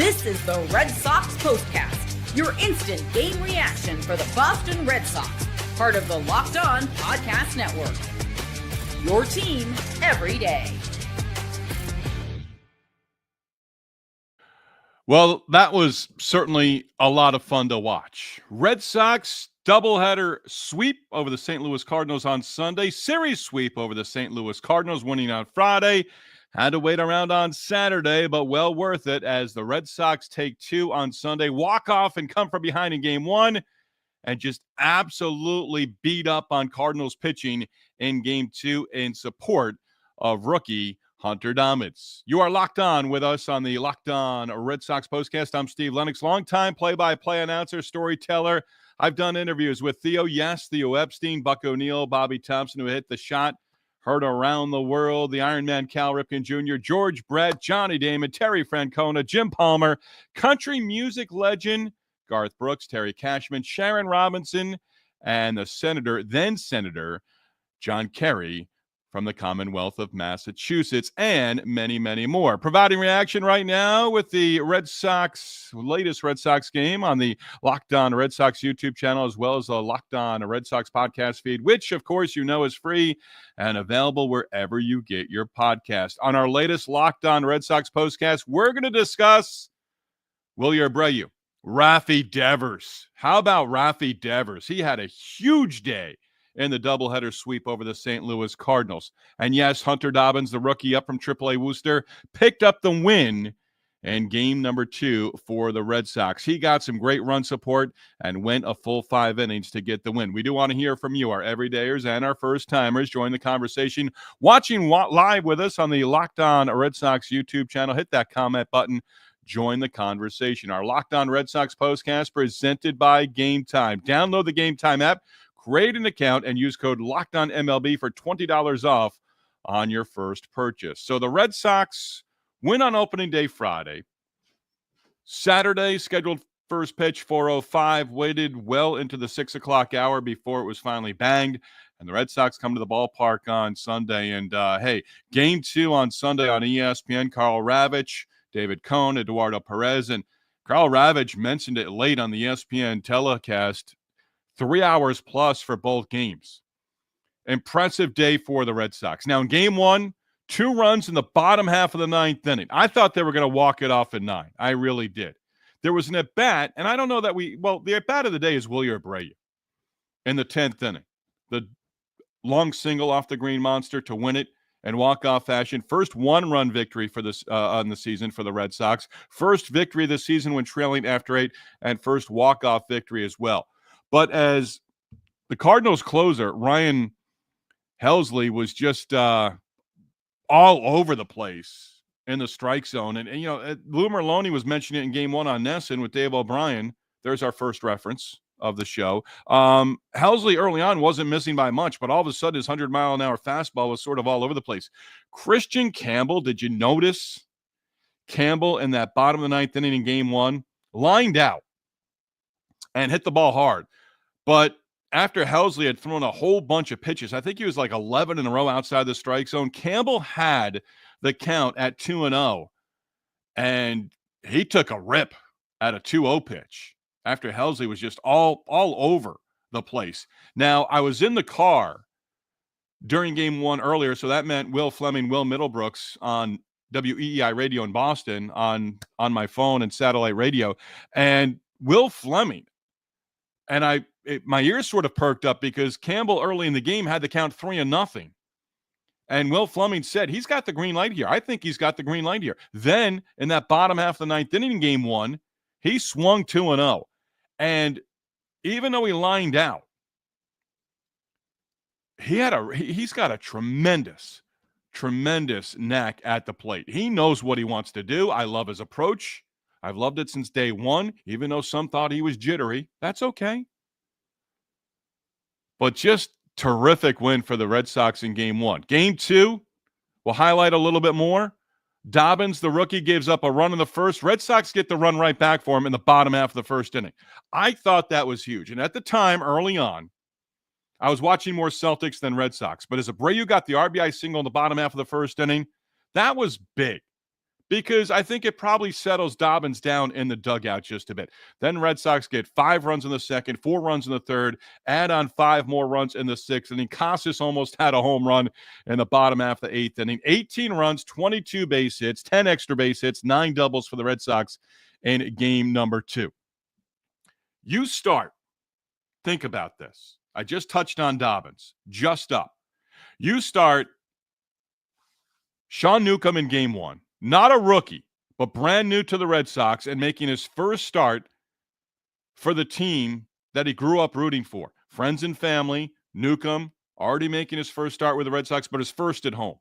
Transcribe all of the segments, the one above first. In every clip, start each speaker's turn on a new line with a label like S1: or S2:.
S1: This is the Red Sox POSTCAST, your instant game reaction for the Boston Red Sox, part of the Locked On Podcast Network. Your team every day.
S2: Well, that was certainly a lot of fun to watch. Red Sox doubleheader sweep over the St. Louis Cardinals on Sunday. Series sweep over the St. Louis Cardinals, winning on Friday. Had to wait around on Saturday, but well worth it as the Red Sox take two on Sunday, walk off and come from behind in game one, and just absolutely beat up on Cardinals pitching in game two in support of rookie Hunter Dobbins. You are locked on with us on the Locked On Red Sox postcast. I'm Steve Lennox, longtime play-by-play announcer, storyteller. I've done interviews with Theo Epstein, Buck O'Neill, Bobby Thompson, who hit the shot, heard around the world, the Iron Man Cal Ripken Jr., George Brett, Johnny Damon, Terry Francona, Jim Palmer, country music legend Garth Brooks, Terry Cashman, Sharon Robinson, and the then Senator John Kerry from the Commonwealth of Massachusetts, and many, many more. Providing reaction right now with the latest Red Sox game on the Locked On Red Sox YouTube channel, as well as the Locked On Red Sox podcast feed, which, of course, you know is free and available wherever you get your podcast. On our latest Locked On Red Sox postcast, we're going to discuss Wilyer Abreu, Rafi Devers. How about Rafi Devers? He had a huge day in the doubleheader sweep over the St. Louis Cardinals. And yes, Hunter Dobbins, the rookie up from AAA Worcester, picked up the win in game number 2 for the Red Sox. He got some great run support and went a full 5 innings to get the win. We do want to hear from you, our everydayers and our first-timers. Join the conversation. Watching live with us on the Locked On Red Sox YouTube channel, hit that comment button. Join the conversation. Our Locked On Red Sox postcast presented by Game Time. Download the Game Time app, create an account, and use code LOCKEDONMLB for $20 off on your first purchase. So the Red Sox win on opening day Friday. Saturday, scheduled first pitch, 4:05, waited well into the 6 o'clock hour before it was finally banged. And the Red Sox come to the ballpark on Sunday. And, game 2 on Sunday on ESPN, Karl Ravech, David Cohn, Eduardo Perez. And Karl Ravech mentioned it late on the ESPN telecast, 3 hours plus for both games. Impressive day for the Red Sox. Now, in game 1, 2 runs in the bottom half of the 9th inning. I thought they were going to walk it off at 9. I really did. There was an at-bat, and I don't know that the at-bat of the day is Wilyer Abreu in the 10th inning. The long single off the Green Monster to win it in walk-off fashion. First one-run victory for this on the season for the Red Sox. First victory this season when trailing after 8, and first walk-off victory as well. But as the Cardinals closer, Ryan Helsley was just all over the place in the strike zone. And Lou Merloni was mentioning it in game 1 on Nesson with Dave O'Brien. There's our first reference of the show. Helsley early on wasn't missing by much, but all of a sudden his 100-mile-an-hour fastball was sort of all over the place. Christian Campbell, did you notice Campbell in that bottom of the 9th inning in game 1? Lined out and hit the ball hard. But after Helsley had thrown a whole bunch of pitches, I think he was like 11 in a row outside the strike zone, Campbell had the count at 2-0, and he took a rip at a 2-0 pitch after Helsley was just all over the place. Now, I was in the car during game 1 earlier, so that meant Will Fleming, Will Middlebrooks on WEEI radio in Boston on my phone and satellite radio, and Will Fleming, and my ears sort of perked up because Campbell early in the game had the count 3-0. And Will Fleming said, he's got the green light here. I think he's got the green light here. Then in that bottom half of the 9th inning in game 1, he swung 2-0. And even though he lined out, he's got a tremendous knack at the plate. He knows what he wants to do. I love his approach. I've loved it since day 1, even though some thought he was jittery. That's okay. But just terrific win for the Red Sox in game 1. Game 2, we'll highlight a little bit more. Dobbins, the rookie, gives up a run in the first. Red Sox get the run right back for him in the bottom half of the first inning. I thought that was huge. And at the time, early on, I was watching more Celtics than Red Sox. But as Abreu got the RBI single in the bottom half of the first inning, that was big. because I think it probably settles Dobbins down in the dugout just a bit. Then Red Sox get 5 runs in the second, 4 runs in the third, add on 5 more runs in the sixth, and then Casas almost had a home run in the bottom half of the eighth inning. 18 runs, 22 base hits, 10 extra base hits, 9 doubles for the Red Sox in game number 2. You start. Think about this. I just touched on Dobbins. Just up. You start Sean Newcomb in game 1. Not a rookie, but brand new to the Red Sox and making his first start for the team that he grew up rooting for. Friends and family, Newcomb already making his first start with the Red Sox, but his first at home.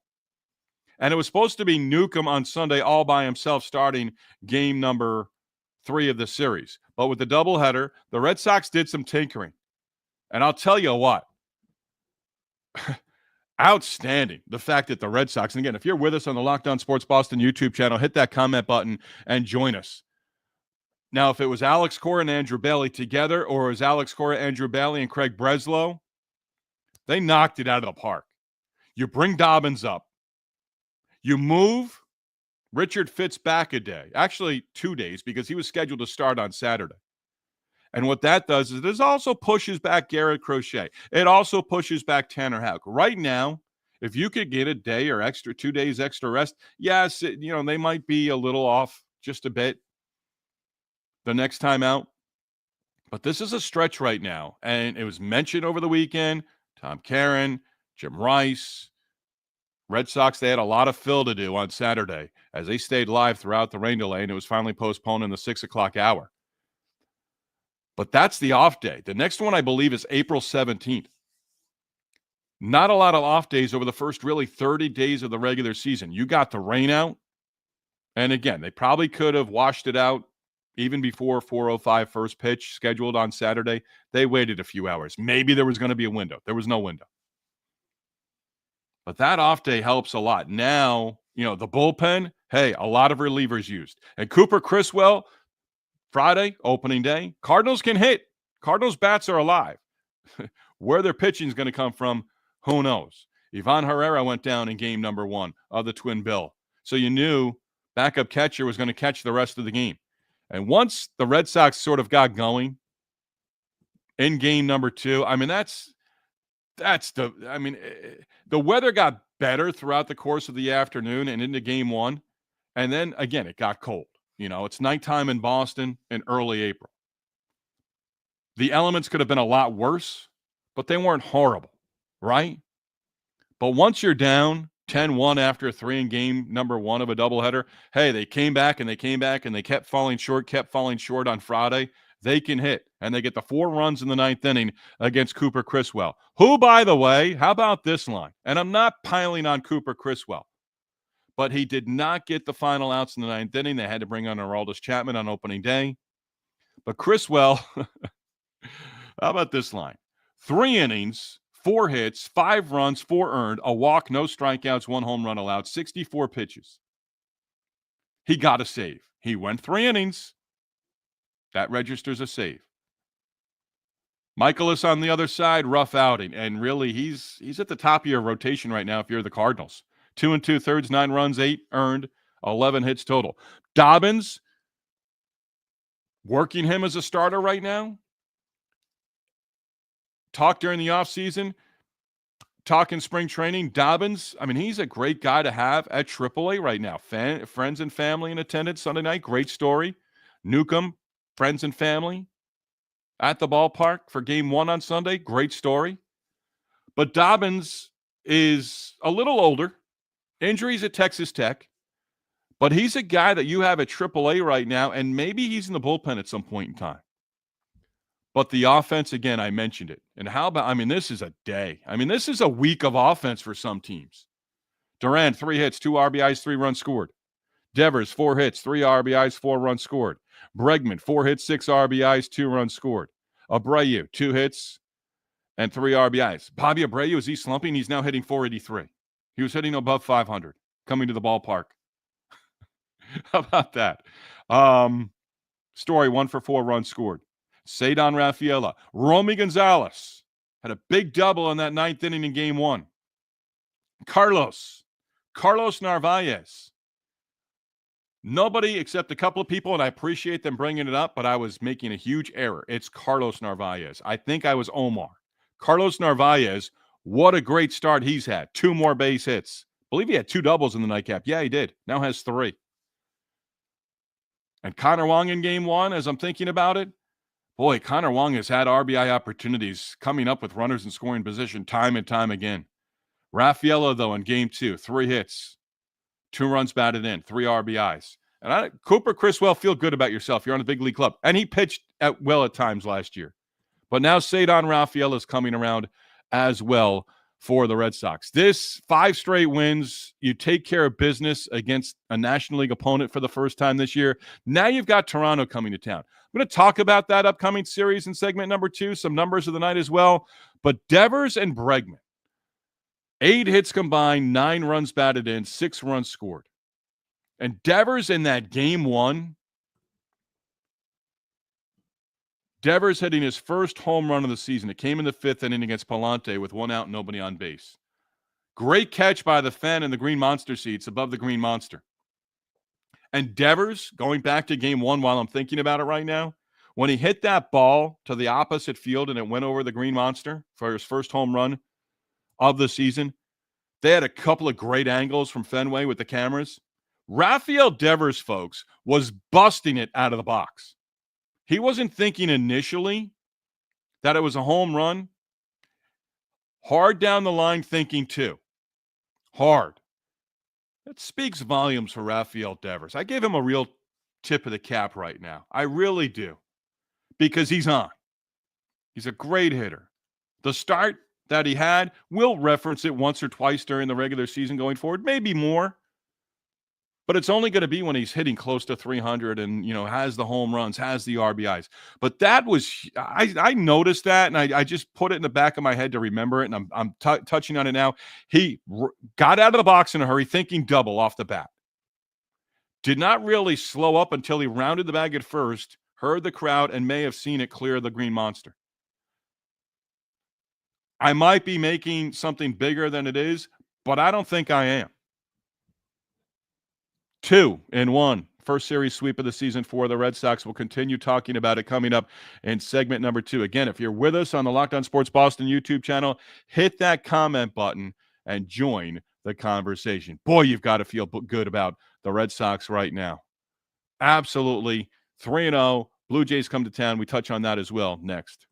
S2: And it was supposed to be Newcomb on Sunday all by himself starting game number 3 of the series. But with the doubleheader, the Red Sox did some tinkering. And I'll tell you what. Outstanding. The fact that the Red Sox, and again, if you're with us on the Locked On Sports Boston YouTube channel, hit that comment button and join us. Now, if it was Alex Cora and Andrew Bailey together, or it was Alex Cora, Andrew Bailey, and Craig Breslow, they knocked it out of the park. You bring Dobbins up. You move Richard Fitz back a day. Actually, 2 days, because he was scheduled to start on Saturday. And what that does is it also pushes back Garrett Crochet. It also pushes back Tanner Houck. Right now, if you could get a day or 2 days extra rest, yes, they might be a little off just a bit the next time out. But this is a stretch right now. And it was mentioned over the weekend. Tom Caron, Jim Rice, Red Sox, they had a lot of fill to do on Saturday as they stayed live throughout the rain delay, and it was finally postponed in the 6 o'clock hour. But that's the off day. The next one, I believe, is April 17th. Not a lot of off days over the first really 30 days of the regular season. You got the rain out. And again, they probably could have washed it out even before 4:05 first pitch scheduled on Saturday. They waited a few hours. Maybe there was going to be a window. There was no window. But that off day helps a lot. Now, the bullpen, hey, a lot of relievers used. And Cooper Criswell, Friday, opening day, Cardinals can hit. Cardinals bats are alive. Where their pitching is going to come from, who knows? Ivan Herrera went down in game number 1 of the Twin Bill. So you knew backup catcher was going to catch the rest of the game. And once the Red Sox sort of got going in game number 2, the weather got better throughout the course of the afternoon and into game 1. And then, again, it got cold. It's nighttime in Boston in early April. The elements could have been a lot worse, but they weren't horrible, right? But once you're down 10-1 after 3 in game number 1 of a doubleheader, hey, they came back and they kept falling short on Friday. They can hit, and they get the 4 runs in the 9th inning against Cooper Criswell, who, by the way, how about this line? And I'm not piling on Cooper Criswell, but he did not get the final outs in the 9th inning. They had to bring on Aroldis Chapman on opening day. But Criswell, how about this line? 3 innings, 4 hits, 5 runs, 4 earned, a walk, no strikeouts, 1 home run allowed, 64 pitches. He got a save. He went 3 innings. That registers a save. Michaelis on the other side, rough outing. And really, he's at the top of your rotation right now if you're the Cardinals. 2 2/3, 9 runs, 8 earned, 11 hits total. Dobbins, working him as a starter right now. Talk during the offseason, talk in spring training. Dobbins, he's a great guy to have at AAA right now. Friends and family in attendance Sunday night, great story. Newcomb, friends and family at the ballpark for game 1 on Sunday, great story. But Dobbins is a little older. Injuries at Texas Tech. But he's a guy that you have at AAA right now, and maybe he's in the bullpen at some point in time. But the offense, again, I mentioned it. And how about, this is a day. This is a week of offense for some teams. Duran, 3 hits, 2 RBIs, 3 runs scored. Devers, 4 hits, 3 RBIs, 4 runs scored. Bregman, 4 hits, 6 RBIs, 2 runs scored. Abreu, 2 hits and 3 RBIs. Bobby Abreu, is he slumping? He's now hitting 483. He was hitting above 500 coming to the ballpark. How about that? Story, 1 for 4 runs scored. Cedar Rafaela. Romy Gonzalez had a big double in that 9th inning in game 1. Carlos Narvaez. Nobody except a couple of people, and I appreciate them bringing it up, but I was making a huge error. It's Carlos Narvaez. I think I was Omar. Carlos Narvaez, what a great start he's had. 2 more base hits. I believe he had 2 doubles in the nightcap. Yeah, he did. Now has 3. And Connor Wong in game 1, as I'm thinking about it, boy, Connor Wong has had RBI opportunities coming up with runners in scoring position time and time again. Raffaello, though, in game 2, 3 hits, 2 runs batted in, 3 RBIs. And Cooper Criswell, feel good about yourself. You're on a big league club. And he pitched well at times last year. But now Cedar Raffaello is coming around as well for the Red Sox. This 5 straight wins. You take care of business against a National League opponent for the first time this year. Now you've got Toronto coming to town. I'm going to talk about that upcoming series in segment number 2, some numbers of the night as well. But Devers and Bregman, 8 hits combined, 9 runs batted in, 6 runs scored. And Devers in that game 1, Devers hitting his first home run of the season. It came in the 5th inning against Palante with 1 out and nobody on base. Great catch by the Fen in the Green Monster seats above the Green Monster. And Devers, going back to game 1 while I'm thinking about it right now, when he hit that ball to the opposite field and it went over the Green Monster for his first home run of the season, they had a couple of great angles from Fenway with the cameras. Rafael Devers, folks, was busting it out of the box. He wasn't thinking initially that it was a home run. Hard down the line thinking too. Hard. That speaks volumes for Rafael Devers. I give him a real tip of the cap right now. I really do. Because he's on. He's a great hitter. The start that he had, we'll reference it once or twice during the regular season going forward, maybe more. But it's only going to be when he's hitting close to 300 and, has the home runs, has the RBIs. But that was, I noticed that, and I just put it in the back of my head to remember it, and I'm touching on it now. He got out of the box in a hurry, thinking double off the bat. Did not really slow up until he rounded the bag at first, heard the crowd, and may have seen it clear the Green Monster. I might be making something bigger than it is, but I don't think I am. 2-1. First series sweep of the season for the Red Sox. We'll continue talking about it coming up in segment number 2. Again, if you're with us on the Locked On Sports Boston YouTube channel, hit that comment button and join the conversation. Boy, you've got to feel good about the Red Sox right now. Absolutely. 3-0. Blue Jays come to town. We touch on that as well next.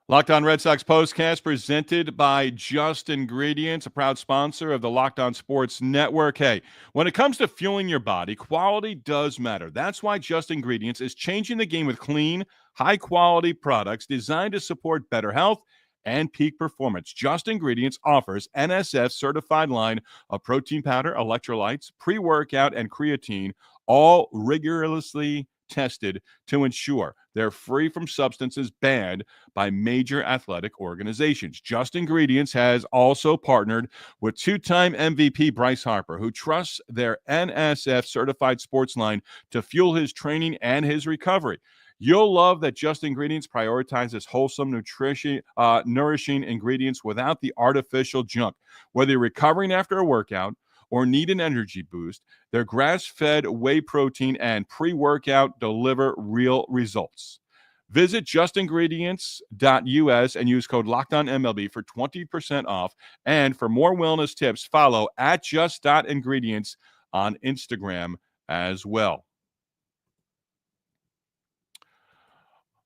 S2: Locked On Red Sox postcast presented by Just Ingredients, a proud sponsor of the Locked On Sports Network. Hey, when it comes to fueling your body, quality does matter. That's why Just Ingredients is changing the game with clean, high-quality products designed to support better health and peak performance. Just Ingredients offers NSF-certified line of protein powder, electrolytes, pre-workout, and creatine, all rigorously tested to ensure they're free from substances banned by major athletic organizations. Just Ingredients has also partnered with 2-time MVP Bryce Harper, who trusts their NSF certified sports line to fuel his training and his recovery. You'll love that Just Ingredients prioritizes wholesome, nourishing ingredients without the artificial junk. Whether you're recovering after a workout or need an energy boost, their grass-fed whey protein and pre-workout deliver real results. Visit justingredients.us and use code LOCKEDONMLB for 20% off. And for more wellness tips, follow @just.ingredients on Instagram as well.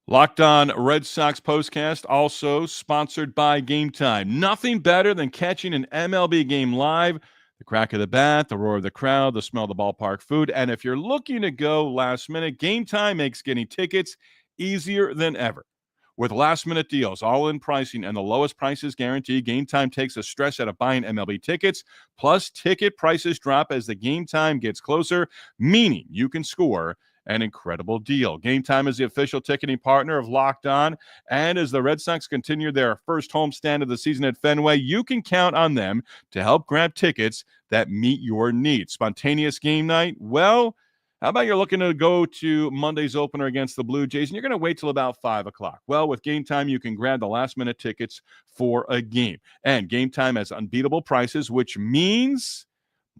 S2: Locked On Red Sox postcast, also sponsored by Game Time. Nothing better than catching an MLB game live. The crack of the bat, the roar of the crowd, the smell of the ballpark food. And if you're looking to go last minute, Game Time makes getting tickets easier than ever. With last-minute deals, all-in pricing, and the lowest prices guaranteed, Game Time takes the stress out of buying MLB tickets. Plus, ticket prices drop as the game time gets closer, meaning you can score an incredible deal. Game Time is the official ticketing partner of Locked On, and as the Red Sox continue their first homestand of the season at Fenway, you can count on them to help grab tickets that meet your needs. Spontaneous game night? Well, How about you're looking to go to Monday's opener against the Blue Jays, and you're going to wait till about 5 o'clock? Well, with Game Time, you can grab the last-minute tickets for a game. And Game Time has unbeatable prices, which means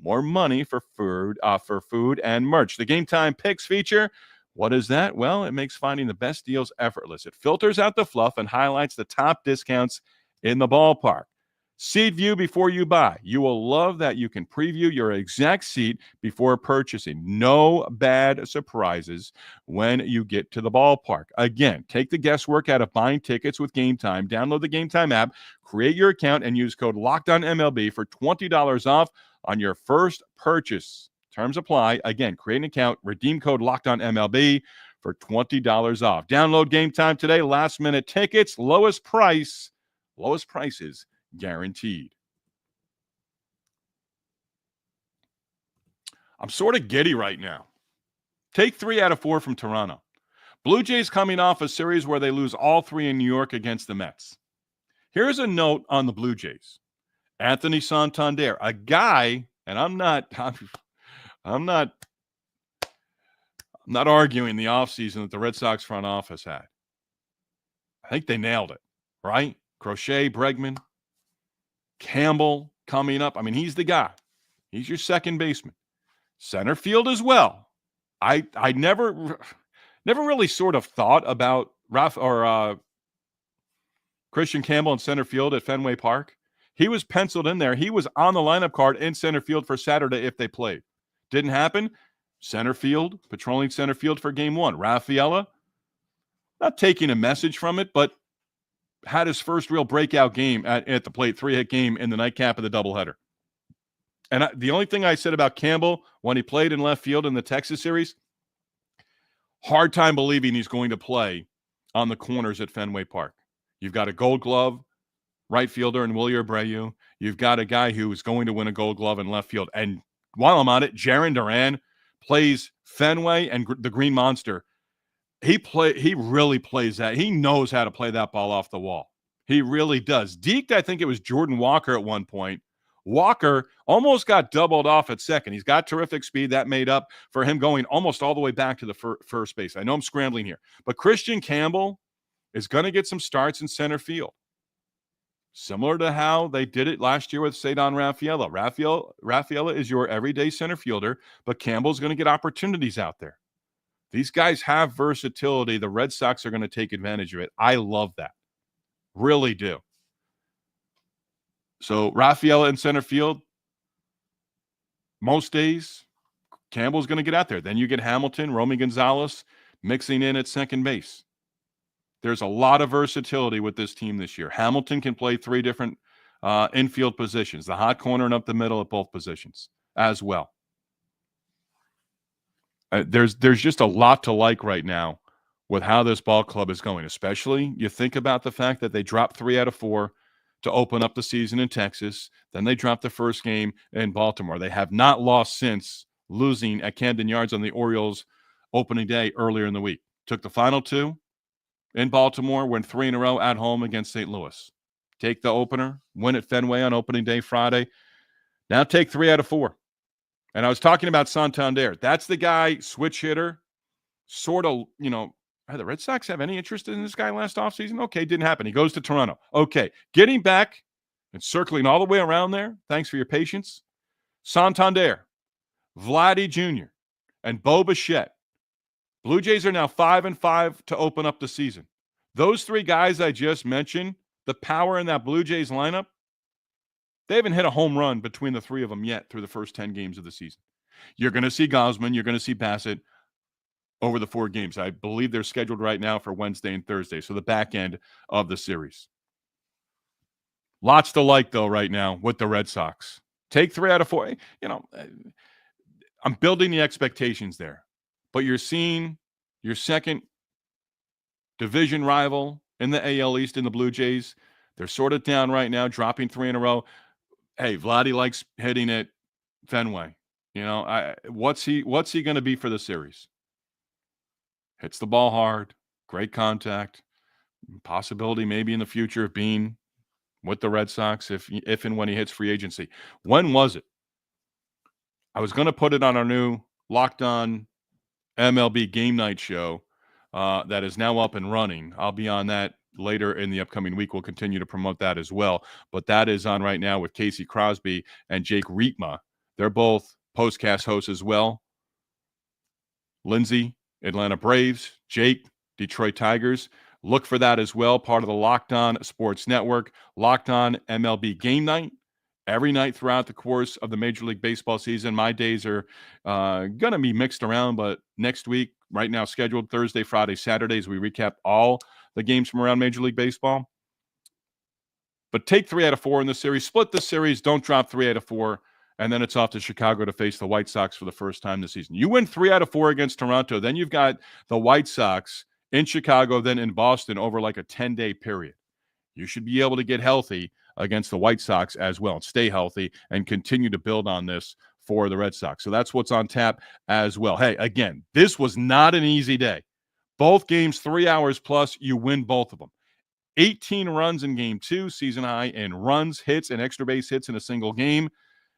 S2: more money for food and merch. The Game Time Picks feature, what is that? Well, it makes finding the best deals effortless. It filters out the fluff and highlights the top discounts in the ballpark. Seat view before you buy. You will love that you can preview your exact seat before purchasing. No bad surprises when you get to the ballpark. Again, take the guesswork out of buying tickets with Game Time. Download the Game Time app, create your account, and use code LOCKEDONMLB for $20 off on your first purchase. Terms apply. Again, create an account, redeem code LOCKEDONMLB for $20 off. Download Game Time today. Last minute tickets, lowest prices guaranteed. I'm sort of giddy right now. Take 3 out of 4 from Toronto. Blue Jays coming off a series where they lose all 3 in New York against the Mets. Here's a note on the Blue Jays. Anthony Santander, a guy, and I'm not arguing the offseason that the Red Sox front office had. I think they nailed it, right? Crochet, Bregman, Campbell coming up. I mean, he's the guy. He's your second baseman. Center field as well. I never really sort of thought about Christian Campbell in center field at Fenway Park. He was penciled in there. He was on the lineup card in center field for Saturday if they played. Didn't happen. Center field, patrolling center field for game 1. Rafaela, not taking a message from it, but had his first real breakout game at the plate, 3-hit game in the nightcap of the doubleheader. And the only thing I said about Campbell when he played in left field in the Texas series, hard time believing he's going to play on the corners at Fenway Park. You've got a Gold Glove right fielder in Wilyer Abreu. You've got a guy who is going to win a Gold Glove in left field. And while I'm on it, Jarren Duran plays Fenway and the Green Monster. He really plays that. He knows how to play that ball off the wall. He really does. Deked, I think it was Jordan Walker at one point. Walker almost got doubled off at second. He's got terrific speed. That made up for him going almost all the way back to the first base. I know I'm scrambling here. But Christian Campbell is going to get some starts in center field. Similar to how they did it last year with Ceddanne Rafaela. Rafaela is your everyday center fielder, but Campbell's going to get opportunities out there. These guys have versatility. The Red Sox are going to take advantage of it. I love that. Really do. So Rafaela in center field, most days, Campbell's going to get out there. Then you get Hamilton, Romy Gonzalez mixing in at second base. There's a lot of versatility with this team this year. Hamilton can play 3 different infield positions, the hot corner and up the middle at both positions as well. There's just a lot to like right now with how this ball club is going, especially you think about the fact that they dropped 3 out of 4 to open up the season in Texas. Then they dropped the first game in Baltimore. They have not lost since losing at Camden Yards on the Orioles opening day earlier in the week. Took the final 2 in Baltimore, went 3 in a row at home against St. Louis. Take the opener, win at Fenway on opening day Friday. Now take 3 out of 4. And I was talking about Santander. That's the guy, switch hitter, sort of, the Red Sox have any interest in this guy last offseason? Okay, didn't happen. He goes to Toronto. Okay, getting back and circling all the way around there, thanks for your patience, Santander, Vladdy Jr., and Bo Bichette. Blue Jays are now 5-5 to open up the season. Those 3 guys I just mentioned, the power in that Blue Jays lineup, they haven't hit a home run between the 3 of them yet through the first 10 games of the season. You're going to see Gausman. You're going to see Bassett over the 4 games. I believe they're scheduled right now for Wednesday and Thursday, so the back end of the series. Lots to like, though, right now with the Red Sox. Take 3 out of 4. I'm building the expectations there. But you're seeing your second division rival in the AL East in the Blue Jays. They're sort of down right now, dropping 3 in a row. Hey, Vladdy likes hitting at Fenway. What's he going to be for the series? Hits the ball hard, great contact, possibility maybe in the future of being with the Red Sox if and when he hits free agency. When was it? I was going to put it on our new Locked On MLB Game Night show that is now up and running. I'll be on that later in the upcoming week. We'll continue to promote that as well. But that is on right now with Casey Crosby and Jake Rietma. They're both postcast hosts as well. Lindsay, Atlanta Braves, Jake, Detroit Tigers. Look for that as well, part of the Locked On Sports Network. Locked On MLB Game Night. Every night throughout the course of the Major League Baseball season. My days are going to be mixed around, but next week, right now scheduled Thursday, Friday, Saturdays, we recap all the games from around Major League Baseball. But take 3 out of 4 in the series. Split the series. Don't drop 3 out of 4. And then it's off to Chicago to face the White Sox for the first time this season. You win 3 out of 4 against Toronto. Then you've got the White Sox in Chicago, then in Boston over like a 10-day period. You should be able to get healthy against the White Sox as well and stay healthy and continue to build on this for the Red Sox. So that's what's on tap as well. Hey, again, this was not an easy day. Both games, 3 hours plus, you win both of them. 18 runs in game 2, season high in runs, hits, and extra base hits in a single game.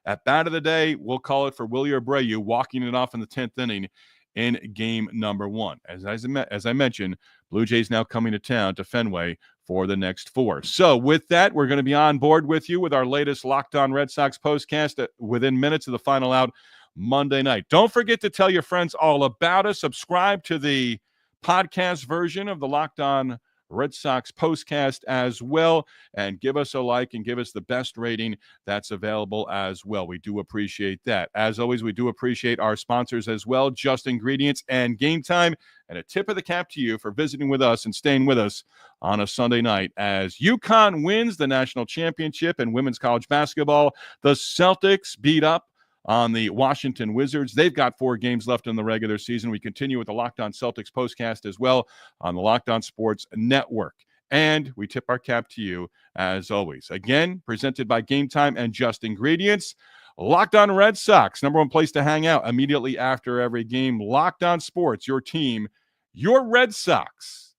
S2: At bat of the day, we'll call it for Willie Abreu walking it off in the 10th inning in game number 1. As I mentioned, Blue Jays now coming to town to Fenway for the next 4. So with that, we're going to be on board with you with our latest Locked On Red Sox postcast within minutes of the final out Monday night. Don't forget to tell your friends all about us. Subscribe to the podcast version of the Locked On Red Sox postcast as well, and give us a like and give us the best rating that's available as well. We do appreciate that. As always, we do appreciate our sponsors as well, Just Ingredients and Game Time, and a tip of the cap to you for visiting with us and staying with us on a Sunday night as UConn wins the national championship in women's college basketball. The Celtics beat up on the Washington Wizards. They've got 4 games left in the regular season. We continue with the Locked On Celtics postcast as well on the Locked On Sports Network. And we tip our cap to you as always. Again, presented by Game Time and Just Ingredients. Locked On Red Sox, number 1 place to hang out immediately after every game. Locked On Sports, your team, your Red Sox,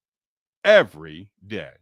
S2: every day.